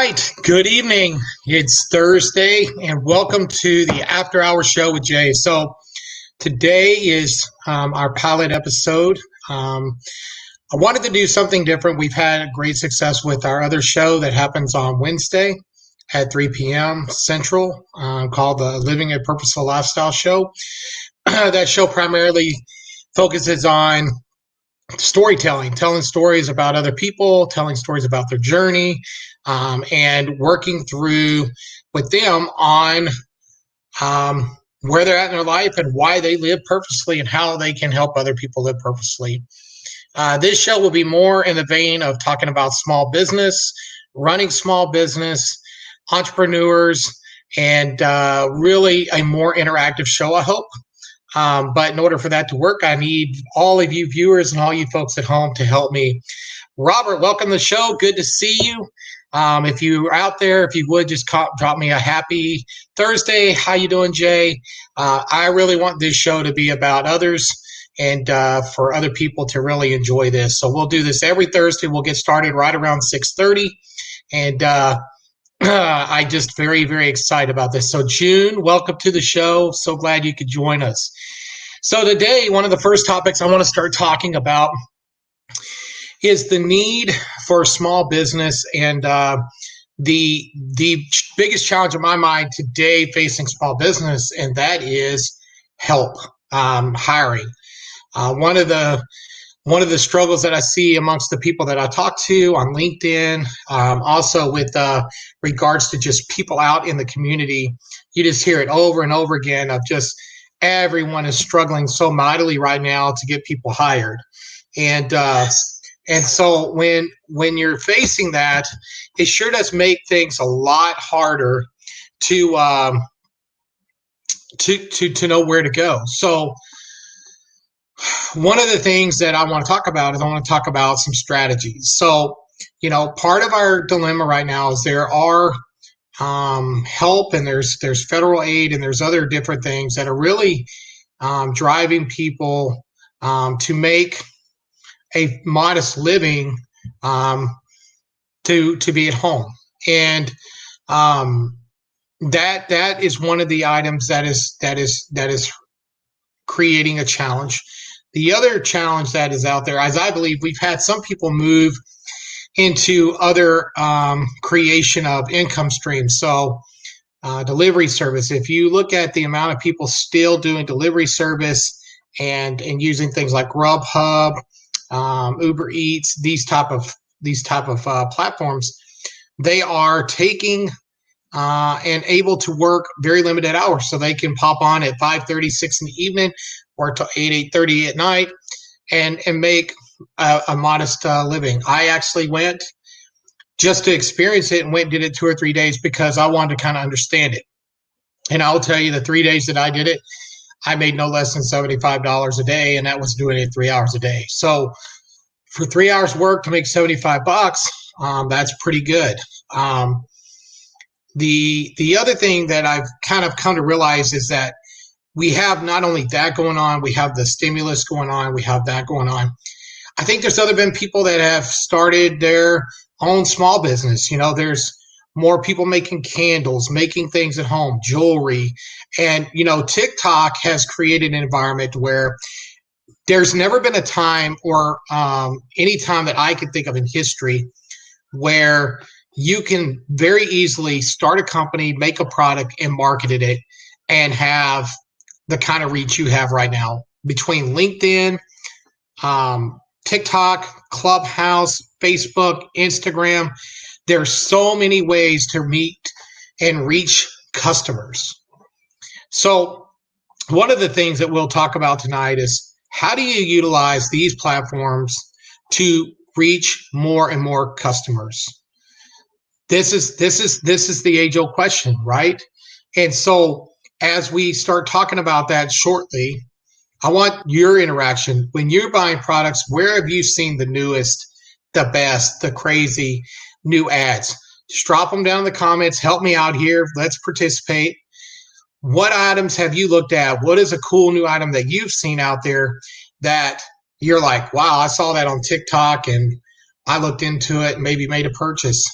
right. Good evening. It's Thursday, and welcome to the After Hours Show with Jay. So today is our pilot episode. I wanted to do something different. We've had great success with our other show that happens on Wednesday at 3 p.m. Central, called the Living a Purposeful Lifestyle Show. That show primarily focuses on storytelling, telling stories about other people, telling stories about their journey, and working through with them on where they're at in their life and why they live purposely and how they can help other people live purposely. This show will be more in the vein of talking about small business, running small business, entrepreneurs, and really a more interactive show, I hope. But in order for that to work, I need all of you viewers and all you folks at home to help me. Robert, welcome to the show. Good to see you. If you're out there, if you would just drop me a happy Thursday. How you doing, Jay? I really want this show to be about others and for other people to really enjoy this. So we'll do this every Thursday. We'll get started right around 6:30. And I just very, very excited about this. So June, welcome to the show. So glad you could join us. So today, one of the first topics I want to start talking about is the need for small business and the biggest challenge in my mind today facing small business, and that is help, hiring. One of the struggles that I see amongst the people that I talk to on LinkedIn, also with regards to just people out in the community, you just hear it over and over again of just everyone is struggling so mightily right now to get people hired. And so when you're facing that, it sure does make things a lot harder to know where to go. So one of the things that I want to talk about is I want to talk about some strategies. So, part of our dilemma right now is there are help and there's federal aid and there's other different things that are really driving people to make a modest living to be at home. And that is one of the items that is creating a challenge. The other challenge that is out there, as I believe, we've had some people move into other creation of income streams. So delivery service, if you look at the amount of people still doing delivery service and using things like Grubhub, Uber Eats, these type of platforms, they are taking and able to work very limited hours. So they can pop on at 5:30, 6 in the evening, or till 8:30 at night, and make a modest living. I actually went just to experience it and went and did it 2 or 3 days because I wanted to kind of understand it. And I'll tell you, the 3 days that I did it, I made no less than $75 a day, and that was doing it 3 hours a day. So for 3 hours work to make $75, that's pretty good. The other thing that I've kind of come to realize is that we have not only that going on, we have the stimulus going on, we have that going on. I think there's been people that have started their own small business. There's more people making candles, making things at home, jewelry. And, TikTok has created an environment where there's never been a time or any time that I could think of in history where you can very easily start a company, make a product, and market it and have the kind of reach you have right now between LinkedIn, TikTok, Clubhouse, Facebook, Instagram. There's so many ways to meet and reach customers. So one of the things that we'll talk about tonight is how do you utilize these platforms to reach more and more customers? This is the age-old question, right? And so as we start talking about that shortly, I want your interaction. When you're buying products, where have you seen the newest, the best, the crazy new ads? Just drop them down in the comments. Help me out here. Let's participate. What items have you looked at? What is a cool new item that you've seen out there that you're like, wow, I saw that on TikTok and I looked into it and maybe made a purchase?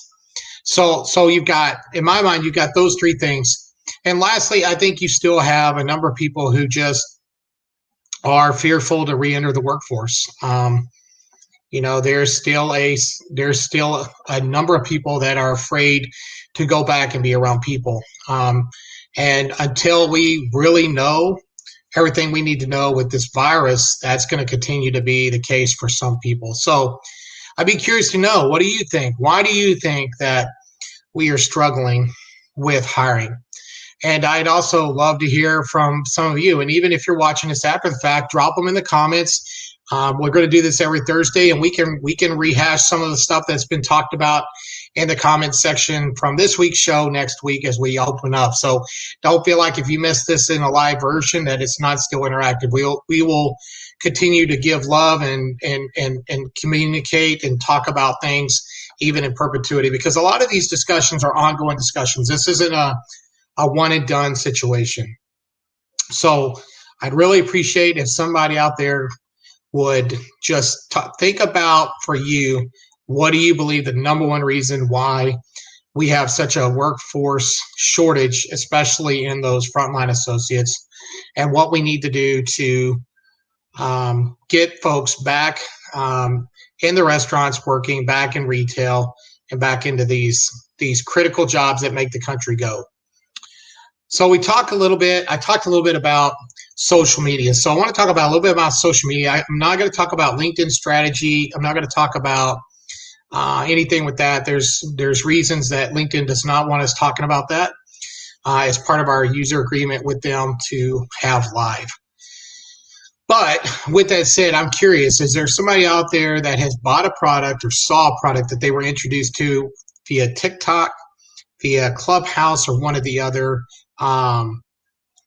So you've got, in my mind, you've got those three things. And lastly, I think you still have a number of people who just are fearful to re-enter the workforce. There's still a number of people that are afraid to go back and be around people. And until we really know everything we need to know with this virus, that's going to continue to be the case for some people. So I'd be curious to know, what do you think? Why do you think that we are struggling with hiring? And I'd also love to hear from some of you. And even if you're watching this after the fact, drop them in the comments. We're going to do this every Thursday, and we can rehash some of the stuff that's been talked about in the comments section from this week's show next week as we open up. So don't feel like if you missed this in a live version that it's not still interactive. We will continue to give love and communicate and talk about things even in perpetuity, because a lot of these discussions are ongoing discussions. This isn't a one and done situation. So I'd really appreciate if somebody out there would just think about, for you, what do you believe the number one reason why we have such a workforce shortage, especially in those frontline associates, and what we need to do to get folks back in the restaurants working, back in retail, and back into these critical jobs that make the country go. So I talked a little bit about social media. So I want to talk about a little bit about social media. I'm not going to talk about LinkedIn strategy. I'm not going to talk about anything with that. There's reasons that LinkedIn does not want us talking about that as part of our user agreement with them to have live. But with that said, I'm curious, is there somebody out there that has bought a product or saw a product that they were introduced to via TikTok, via Clubhouse, or one of the other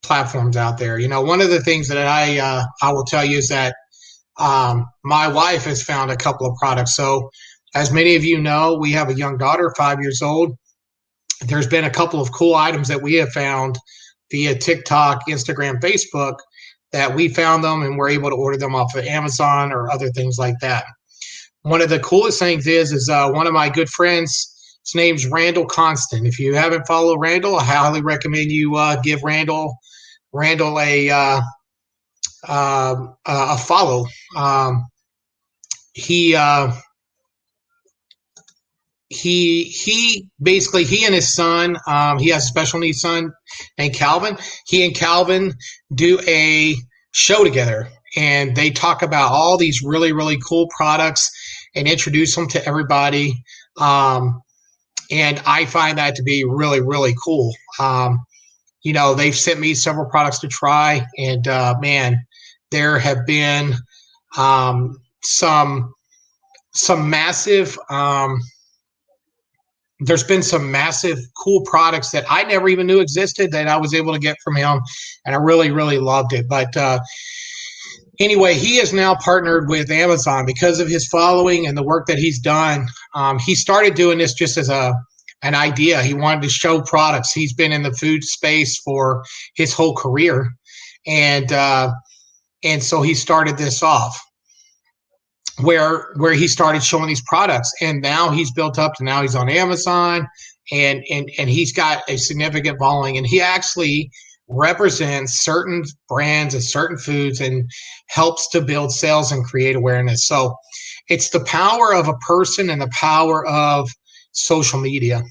platforms out there? One of the things that I will tell you is that my wife has found a couple of products. So as many of you know, we have a young daughter, 5 years old. There's been a couple of cool items that we have found via TikTok, Instagram, Facebook, that we found them and we're able to order them off of Amazon or other things like that. One of the coolest things is one of my good friends, his name's Randall Constant. If you haven't followed Randall, I highly recommend you give Randall a follow. He basically, he and his son, he has a special needs son named Calvin. He and Calvin do a show together, and they talk about all these really, really cool products and introduce them to everybody. And I find that to be really, really cool. They've sent me several products to try, and man, there have been some massive there's been some massive cool products that I never even knew existed that I was able to get from him, and I really, really loved it. But anyway, he is now partnered with Amazon because of his following and the work that he's done. He started doing this just as an idea. He wanted to show products. He's been in the food space for his whole career, and so he started this off where he started showing these products, and now he's built up to now he's on Amazon, and he's got a significant following, and he actually represents certain brands and certain foods and helps to build sales and create awareness. So it's the power of a person and the power of social media.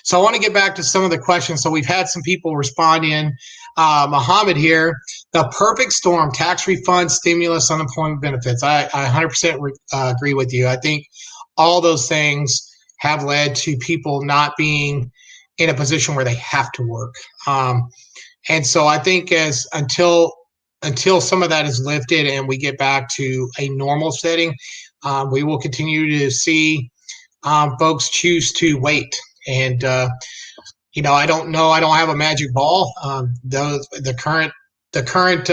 So I want to get back to some of the questions. So we've had some people respond in. Muhammad here, the perfect storm, tax refund, stimulus, unemployment benefits. I 100% agree with you. I think all those things have led to people not being in a position where they have to work. And so I think until some of that is lifted and we get back to a normal setting, we will continue to see folks choose to wait. And I don't know. I don't have a magic ball. The current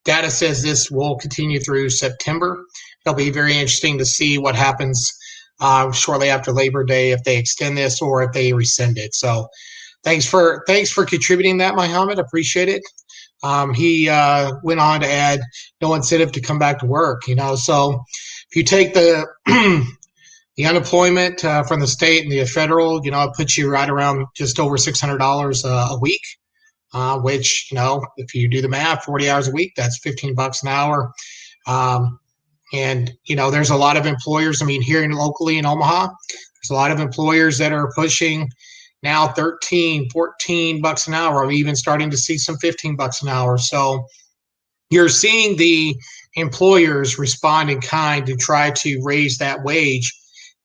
data says this will continue through September. It'll be very interesting to see what happens shortly after Labor Day, if they extend this or if they rescind it. So thanks for contributing that, Muhammad. Appreciate it. He went on to add no incentive to come back to work. So if you take the The unemployment from the state and the federal, it puts you right around just over $600 a week, which, if you do the math, 40 hours a week, that's $15 an hour. And, there's a lot of employers. I mean, here locally in Omaha, there's a lot of employers that are pushing now 13, 14 bucks an hour. I'm even starting to see some 15 bucks an hour. So you're seeing the employers respond in kind to try to raise that wage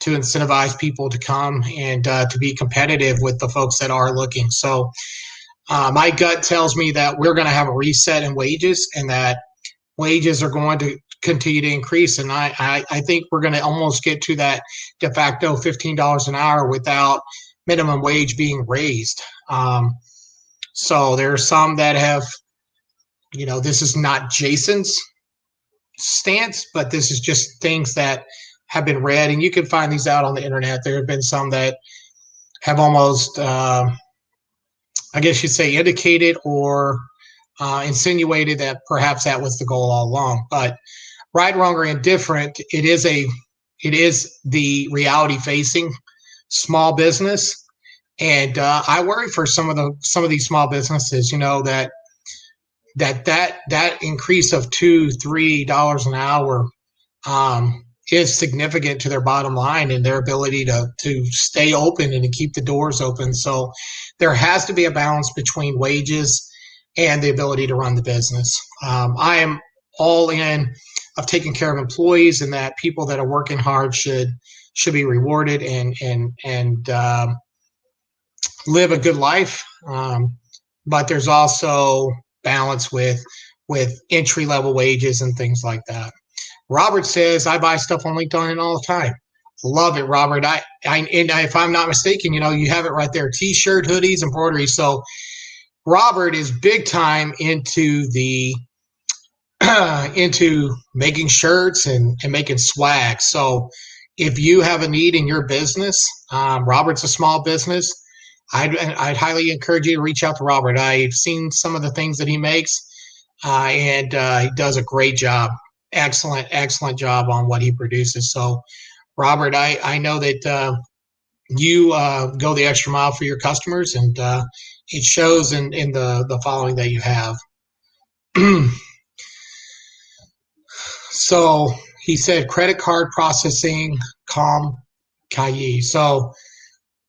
to incentivize people to come and to be competitive with the folks that are looking. So my gut tells me that we're going to have a reset in wages and that wages are going to continue to increase. And I think we're going to almost get to that de facto $15 an hour without minimum wage being raised. So there are some that have, this is not Jason's stance, but this is just things that have been read, and you can find these out on the internet. There have been some that have almost, I guess you'd say, indicated or insinuated that perhaps that was the goal all along. But right, wrong, or indifferent, it is the reality facing small business, and I worry for some of these small businesses. That increase of $2-3 an hour is significant to their bottom line and their ability to stay open and to keep the doors open. So there has to be a balance between wages and the ability to run the business. I am all in of taking care of employees, and that people that are working hard should be rewarded and live a good life. But there's also balance with entry level wages and things like that. Robert says, I buy stuff on LinkedIn all the time. Love it, Robert. And if I'm not mistaken, you have it right there: T-shirt, hoodies, embroidery. So Robert is big time into into making shirts and making swag. So if you have a need in your business, Robert's a small business. I'd highly encourage you to reach out to Robert. I've seen some of the things that he makes, and he does a great job. Excellent job on what he produces. So, Robert, I know that you go the extra mile for your customers, and it shows in the following that you have. So he said credit card processing, Calm Kayi. So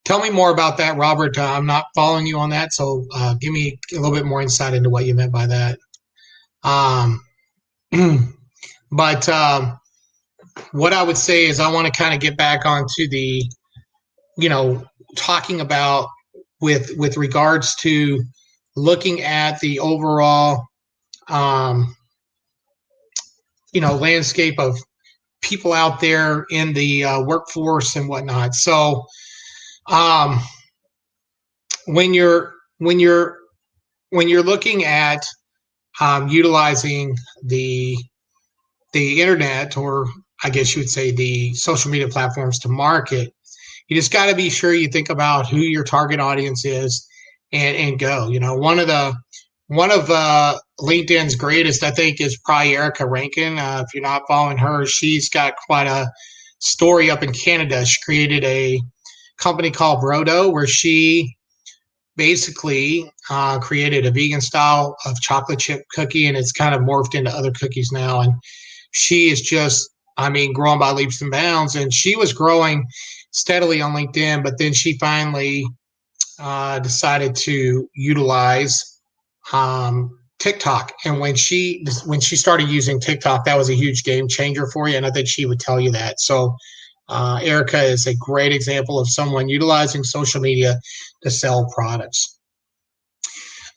tell me more about that, Robert. I'm not following you on that, so give me a little bit more insight into what you meant by that. But what I would say is I want to kind of get back onto the, talking about with regards to looking at the overall, landscape of people out there in the workforce and whatnot. So when you're looking at utilizing the internet, or I guess you would say the social media platforms to market, you just got to be sure you think about who your target audience is and go. One of LinkedIn's greatest, I think, is probably Erica Rankin. If you're not following her, she's got quite a story up in Canada. She created a company called Brodo, where she basically created a vegan style of chocolate chip cookie, and it's kind of morphed into other cookies now. And she is just, growing by leaps and bounds. And she was growing steadily on LinkedIn, but then she finally decided to utilize TikTok. And when she started using TikTok, that was a huge game changer for you. And I think she would tell you that. So Erica is a great example of someone utilizing social media to sell products.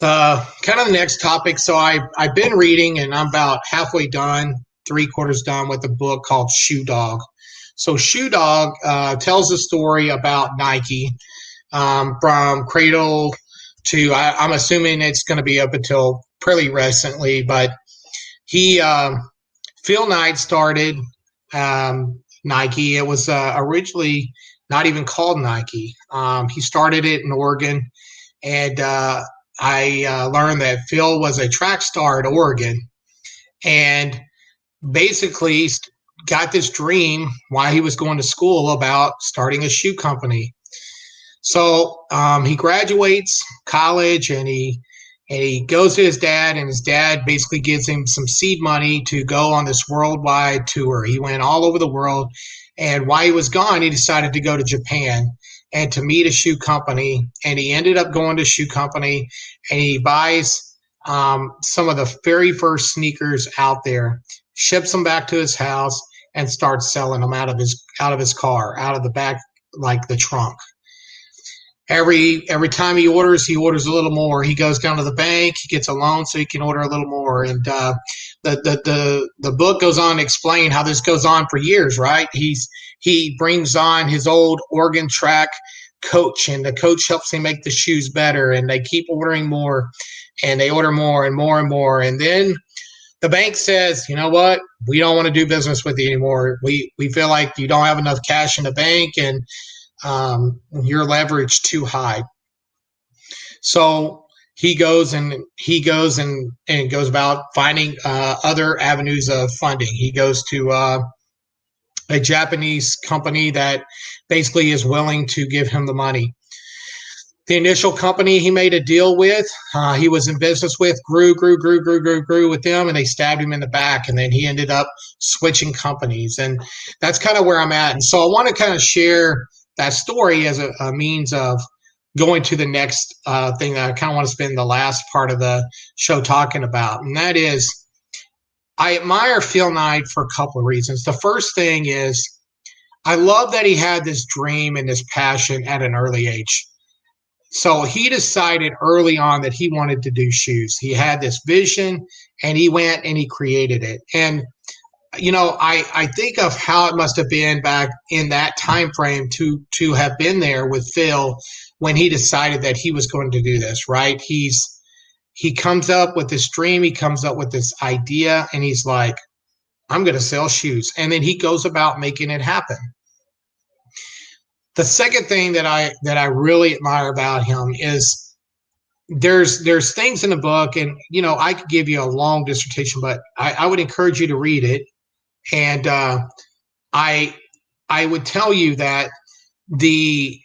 Kind of the next topic. So I've been reading, and I'm about halfway done, 3/4 done with a book called Shoe Dog. So Shoe Dog tells a story about Nike from cradle to, I'm assuming it's going to be up until pretty recently, but Phil Knight started Nike. It was originally not even called Nike. He started it in Oregon, and I learned that Phil was a track star at Oregon, and basically got this dream while he was going to school about starting a shoe company. So he graduates college and he goes to his dad, and his dad basically gives him some seed money to go on this worldwide tour. He went all over the world, and while he was gone, he decided to go to Japan and to meet a shoe company. And he ended up going to a shoe company, and he buys some of the very first sneakers out there, ships them back to his house, and starts selling them out of his car, out of the back, like the trunk. Every time he orders a little more. He goes down to the bank, he gets a loan so he can order a little more. And the book goes on to explain how this goes on for years, right? He brings on his old Oregon track coach, and the coach helps him make the shoes better, and they keep ordering more, and they order more and more and more. And then the bank says, you know what, we don't want to do business with you anymore. We feel like you don't have enough cash in the bank, and your leverage too high. So he goes about finding other avenues of funding. He goes to a Japanese company that basically is willing to give him the money. The initial company he made a deal with, he was in business with, grew with them, and they stabbed him in the back, and then he ended up switching companies. And that's kind of where I'm at. And so I want to kind of share that story as a means of going to the next thing that I kind of want to spend the last part of the show talking about. And that is, I admire Phil Knight for a couple of reasons. The first thing is, I love that he had this dream and this passion at an early age. So he decided early on that he wanted to do shoes. He had this vision, and he went and he created it. And you know, I think of how it must have been back in that time frame to have been there with Phil when he decided that he was going to do this, right? He comes up with this dream, he comes up with this idea, and he's like, I'm going to sell shoes. And then he goes about making it happen. The second thing that I really admire about him is there's things in the book, and you know, I could give you a long dissertation, but I would encourage you to read it. And I would tell you that the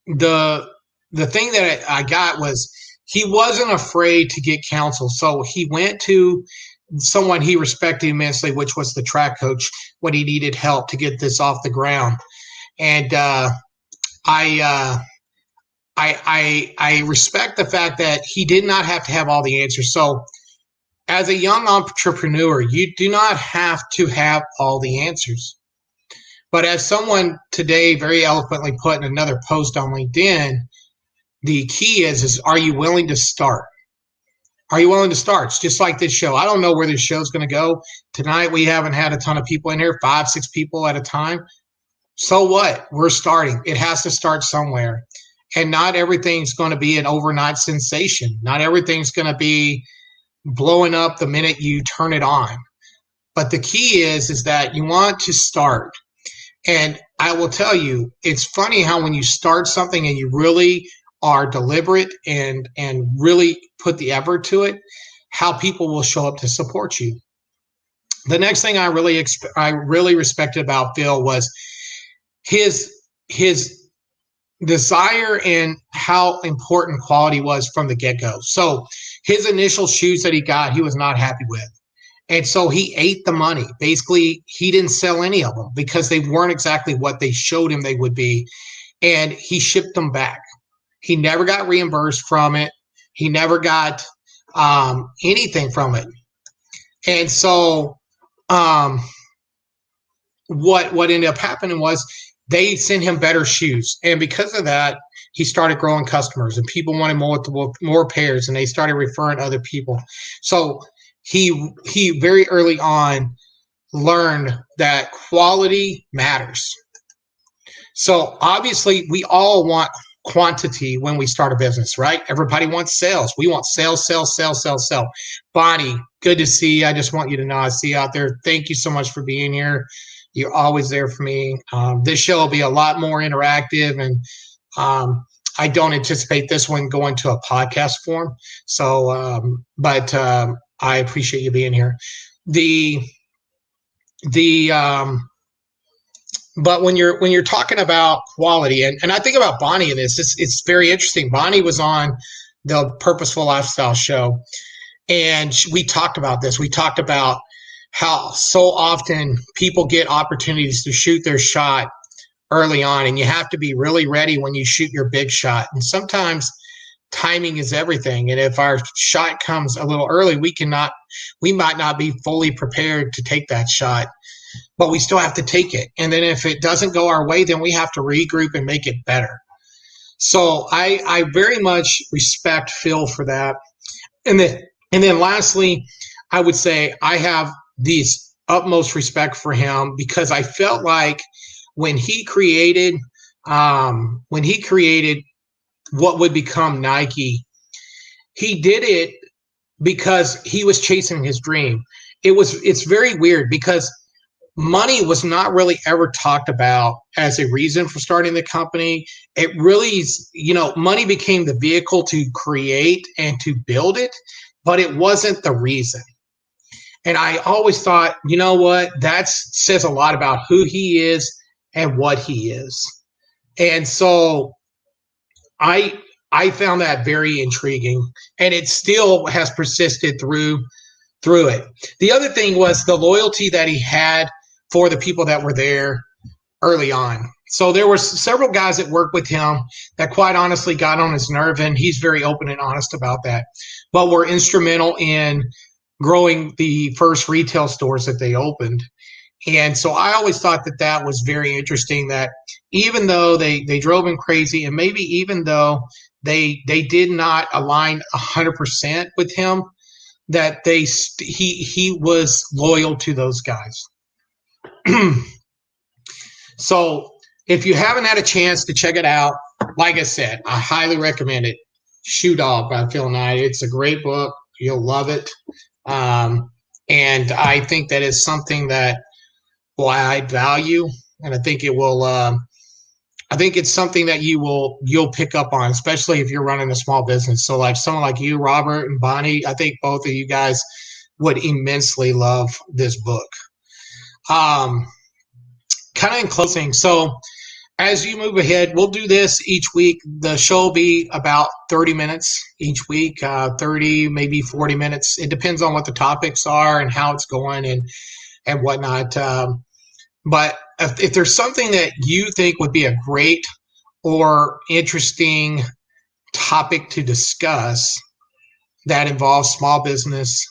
thing that I got was he wasn't afraid to get counsel. So he went to someone he respected immensely, which was the track coach, when he needed help to get this off the ground. And I respect the fact that he did not have to have all the answers. So as a young entrepreneur, you do not have to have all the answers. But as someone today very eloquently put in another post on LinkedIn, the key is are you willing to start? Are you willing to start? It's just like this show. I don't know where this show's going to go. Tonight, we haven't had a ton of people in here, 5, 6 people at a time. So what? We're starting. It has to start somewhere. And not everything's going to be an overnight sensation. Not everything's going to be blowing up the minute you turn it on. But the key is that you want to start. And I will tell you, it's funny how when you start something and you really are deliberate and really put the effort to it, how people will show up to support you. The next thing I really respected about Phil was his desire and how important quality was from the get-go. So his initial shoes that he got, he was not happy with. And so he ate the money. Basically, he didn't sell any of them because they weren't exactly what they showed him they would be. And he shipped them back. He never got reimbursed from it. He never got anything from it. And so what ended up happening was they sent him better shoes. And because of that, he started growing customers, and people wanted more pairs, and they started referring other people. So he very early on learned that quality matters. So obviously we all want quantity when we start a business, right? Everybody wants sales. We want sales. Bonnie, good to see you. I just want you to know I see you out there. Thank you so much for being here. You're always there for me. This show will be a lot more interactive, and I don't anticipate this one going to a podcast form. So, but I appreciate you being here. the but when you're talking about quality, and I think about Bonnie in this, it's very interesting. Bonnie was on the Purposeful Lifestyle show, and we talked about this. We talked about how so often people get opportunities to shoot their shot early on, and you have to be really ready when you shoot your big shot. And sometimes timing is everything. And if our shot comes a little early, we might not be fully prepared to take that shot, but we still have to take it. And then if it doesn't go our way, then we have to regroup and make it better. So I very much respect Phil for that. And then lastly, I would say I have these utmost respect for him because I felt like when he created what would become Nike, he did it because he was chasing his dream. It's very weird because money was not really ever talked about as a reason for starting the company. It really, money became the vehicle to create and to build it, but it wasn't the reason. And I always thought, you know what, that says a lot about who he is and what he is. And so I found that very intriguing, and it still has persisted through it. The other thing was the loyalty that he had for the people that were there early on. So there were several guys that worked with him that quite honestly got on his nerve, and he's very open and honest about that, but were instrumental in growing the first retail stores that they opened. And so I always thought that was very interesting, that even though they drove him crazy, and maybe even though they did not align 100% with him, that he was loyal to those guys. So if you haven't had a chance to check it out, like I said, I highly recommend it. Shoe Dog by Phil Knight. It's a great book. You'll love it. And I think that is something that I value, and I think it will. I think it's something that you'll pick up on, especially if you're running a small business. So, like someone like you, Robert and Bonnie, I think both of you guys would immensely love this book. Kind of in closing, so as you move ahead, we'll do this each week. The show will be about 30 minutes each week, 30, maybe 40 minutes. It depends on what the topics are and how it's going and whatnot. But if there's something that you think would be a great or interesting topic to discuss that involves small business,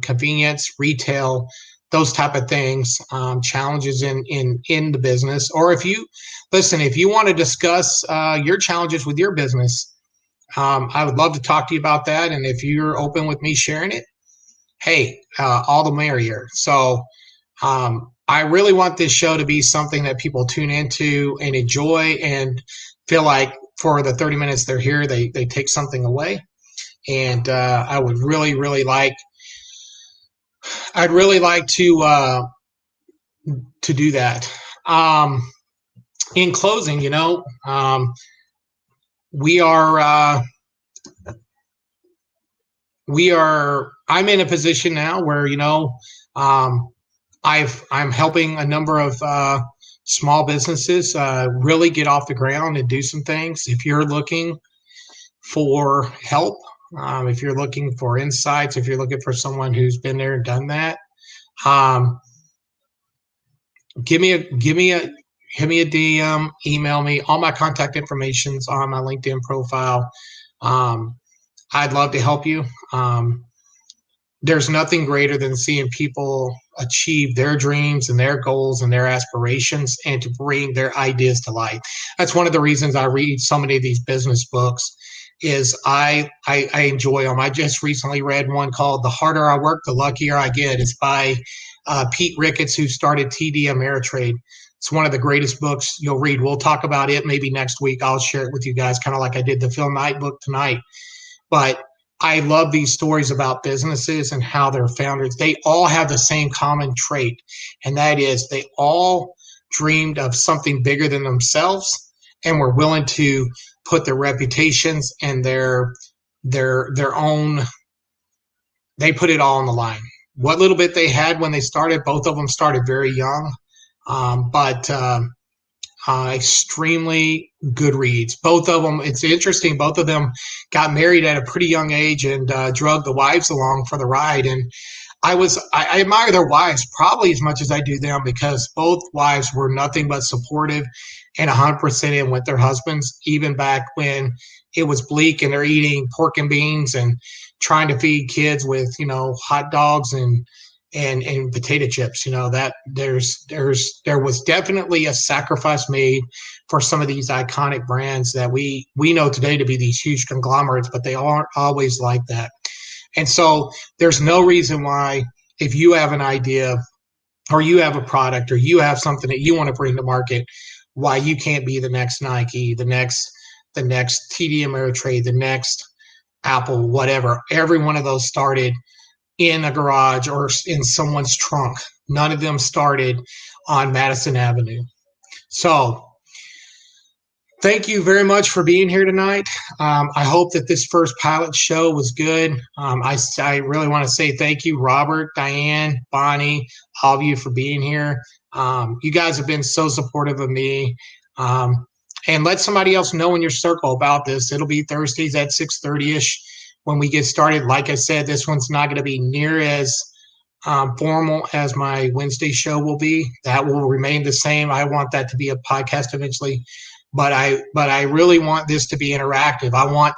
convenience, retail, those type of things, challenges in the business, or if you want to discuss your challenges with your business, I would love to talk to you about that. And if you're open with me sharing it, hey, all the merrier. So I really want this show to be something that people tune into and enjoy and feel like for the 30 minutes they're here, they take something away. And I would really, really like to do that. In closing, I'm in a position now where, I'm helping a number of small businesses really get off the ground and do some things. If you're looking for help, if you're looking for insights, if you're looking for someone who's been there and done that, hit me a DM, email me. All my contact information's on my LinkedIn profile. I'd love to help you. There's nothing greater than seeing people achieve their dreams and their goals and their aspirations and to bring their ideas to life. That's one of the reasons I read so many of these business books is I enjoy them. I just recently read one called The Harder I Work, The Luckier I Get. It's by Pete Ricketts, who started TD Ameritrade. It's one of the greatest books you'll read. We'll talk about it maybe next week. I'll share it with you guys, kind of like I did the Phil Knight book tonight. But I love these stories about businesses and how their founders, they all have the same common trait, and that is they all dreamed of something bigger than themselves and were willing to put their reputations and their own, they put it all on the line. what little bit they had when they started. Both of them started very young, but extremely good reads. Both of them, it's interesting, both of them got married at a pretty young age and drug the wives along for the ride. And I admire their wives probably as much as I do them, because both wives were nothing but supportive and 100% in with their husbands, even back when it was bleak and they're eating pork and beans and trying to feed kids with, hot dogs and potato chips. That there was definitely a sacrifice made for some of these iconic brands that we know today to be these huge conglomerates, but they aren't always like that. And so there's no reason why, if you have an idea or you have a product or you have something that you want to bring to market, why you can't be the next Nike, the next TD Ameritrade, the next Apple, whatever. Every one of those started in a garage or in someone's trunk. None of them started on Madison Avenue. So thank you very much for being here tonight. I hope that this first pilot show was good. I really want to say thank you, Robert, Diane, Bonnie, all of you for being here. You guys have been so supportive of me. And let somebody else know in your circle about this. It'll be Thursdays at 6:30-ish when we get started. Like I said, this one's not going to be near as formal as my Wednesday show will be. That will remain the same. I want that to be a podcast eventually. But I really want this to be interactive. I want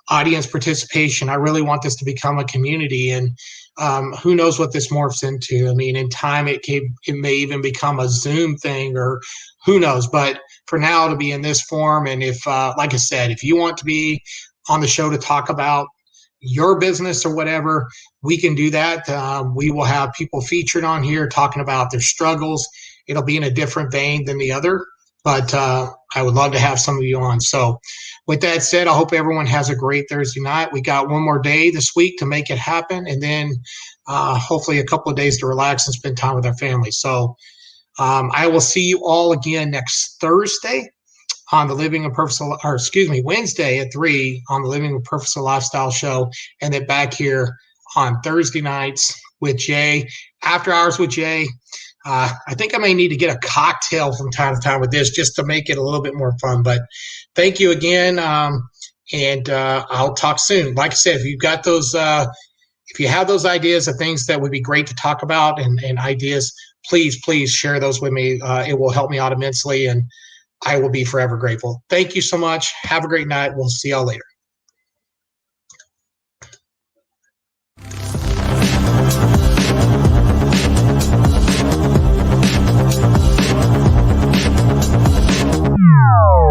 audience participation. I really want this to become a community, and who knows what this morphs into. I mean, in time, it may even become a Zoom thing, or who knows. But for now, to be in this form, and if, like I said, if you want to be on the show to talk about your business or whatever, we can do that. We will have people featured on here talking about their struggles. It'll be in a different vein than the other. But I would love to have some of you on. So with that said, I hope everyone has a great Thursday night. We got one more day this week to make it happen, and then hopefully a couple of days to relax and spend time with our family. So I will see you all again next Thursday on the Wednesday at 3 on the Living with Purpose Lifestyle show, and then back here on Thursday nights with Jay, After Hours with Jay. I think I may need to get a cocktail from time to time with this just to make it a little bit more fun. But thank you again, and I'll talk soon. Like I said, if you've got those, if you have those ideas of things that would be great to talk about and ideas, please share those with me. It will help me out immensely, and I will be forever grateful. Thank you so much. Have a great night. We'll see y'all later.